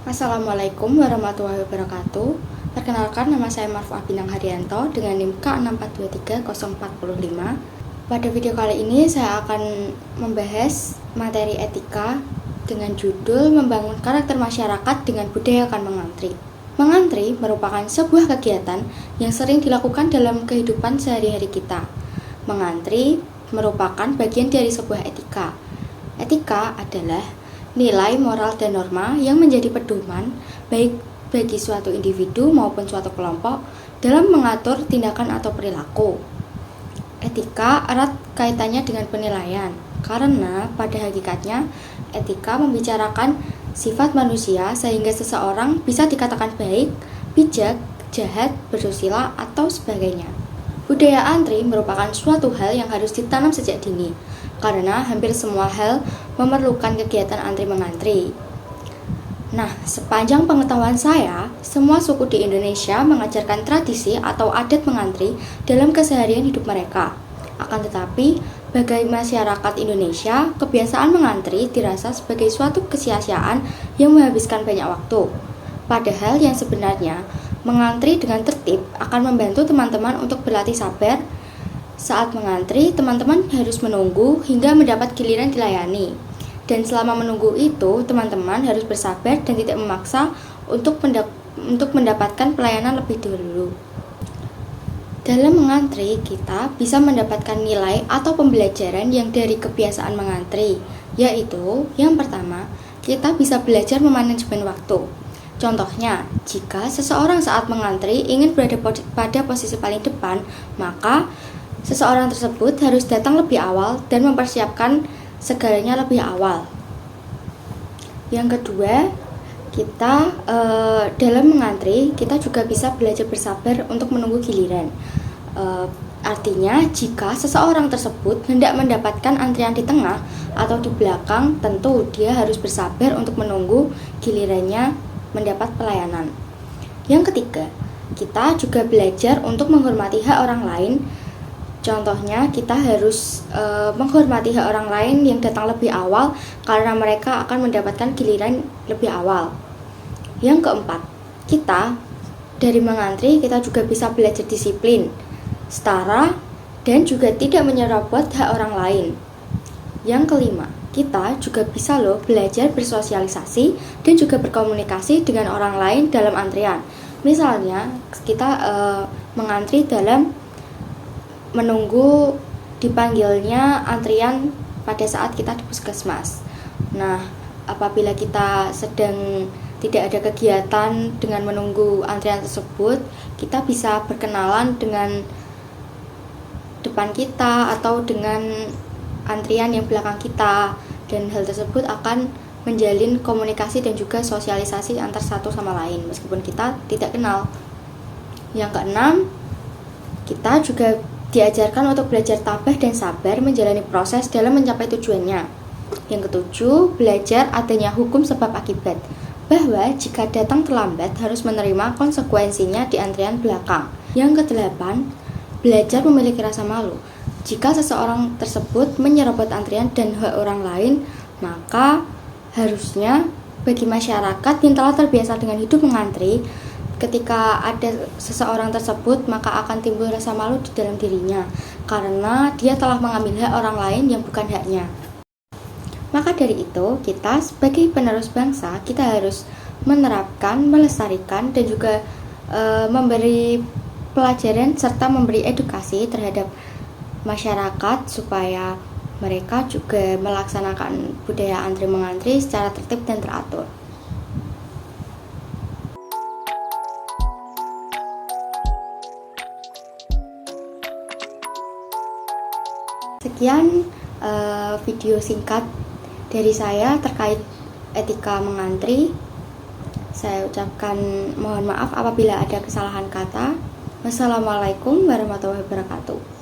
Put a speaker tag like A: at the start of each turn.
A: Assalamualaikum warahmatullahi wabarakatuh. Perkenalkan, nama saya Marfuah Bintang Haryanto dengan NIM K6423045. Pada video kali ini saya akan membahas materi etika dengan judul Membangun Karakter Masyarakat dengan Budayakan Mengantri. Mengantri merupakan sebuah kegiatan yang sering dilakukan dalam kehidupan sehari-hari kita. Mengantri merupakan bagian dari sebuah etika. Etika adalah nilai moral dan norma yang menjadi pedoman baik bagi suatu individu maupun suatu kelompok dalam mengatur tindakan atau perilaku. Etika erat kaitannya dengan penilaian, karena pada hakikatnya etika membicarakan sifat manusia sehingga seseorang bisa dikatakan baik, bijak, jahat, bersusila, atau sebagainya. Budaya antri merupakan suatu hal yang harus ditanam sejak dini, karena hampir semua hal memerlukan kegiatan antri-mengantri. Nah, sepanjang pengetahuan saya, semua suku di Indonesia mengajarkan tradisi atau adat mengantri dalam keseharian hidup mereka. Akan tetapi, bagi masyarakat Indonesia, kebiasaan mengantri dirasa sebagai suatu kesia-siaan yang menghabiskan banyak waktu. Padahal yang sebenarnya, mengantri dengan tertib akan membantu teman-teman untuk berlatih sabar. Saat mengantri, teman-teman harus menunggu hingga mendapat giliran dilayani. Dan selama menunggu itu, teman-teman harus bersabar dan tidak memaksa untuk mendapatkan pelayanan lebih dulu. Dalam mengantri, kita bisa mendapatkan nilai atau pembelajaran yang dari kebiasaan mengantri, yaitu yang pertama, kita bisa belajar memanajemen waktu. Contohnya, jika seseorang saat mengantri ingin berada pada posisi paling depan, maka seseorang tersebut harus datang lebih awal dan mempersiapkan segalanya lebih awal. Yang kedua, kita dalam mengantri, kita juga bisa belajar bersabar untuk menunggu giliran. Artinya, jika seseorang tersebut hendak mendapatkan antrian di tengah atau di belakang, tentu dia harus bersabar untuk menunggu gilirannya mendapat pelayanan. Yang ketiga, kita juga belajar untuk menghormati hak orang lain. Contohnya, kita harus menghormati hak orang lain yang datang lebih awal karena mereka akan mendapatkan giliran lebih awal. Yang keempat, kita dari mengantri kita juga bisa belajar disiplin, setara, dan juga tidak menyerobot hak orang lain. Yang kelima, kita juga bisa belajar bersosialisasi dan juga berkomunikasi dengan orang lain dalam antrian. Misalnya, kita mengantri dalam menunggu dipanggilnya antrian pada saat kita di puskesmas. Nah, apabila kita sedang tidak ada kegiatan dengan menunggu antrian tersebut, kita bisa berkenalan dengan depan kita atau dengan antrian yang belakang kita, dan hal tersebut akan menjalin komunikasi dan juga sosialisasi antar satu sama lain meskipun kita tidak kenal. Yang keenam, kita juga diajarkan untuk belajar tabah dan sabar menjalani proses dalam mencapai tujuannya. Yang ketujuh, belajar adanya hukum sebab akibat, bahwa jika datang terlambat harus menerima konsekuensinya di antrian belakang. Yang kedelapan, belajar memiliki rasa malu. Jika seseorang tersebut menyerobot antrian dan hak orang lain, maka harusnya bagi masyarakat yang telah terbiasa dengan hidup mengantri, ketika ada seseorang tersebut, maka akan timbul rasa malu di dalam dirinya karena dia telah mengambil hak orang lain yang bukan haknya. Maka dari itu, kita sebagai penerus bangsa, kita harus menerapkan, melestarikan, dan juga memberi pelajaran serta memberi edukasi terhadap masyarakat supaya mereka juga melaksanakan budaya antri-mengantri secara tertib dan teratur. Sekian video singkat dari saya terkait etika mengantri. Saya ucapkan mohon maaf apabila ada kesalahan kata. Wassalamualaikum warahmatullahi wabarakatuh.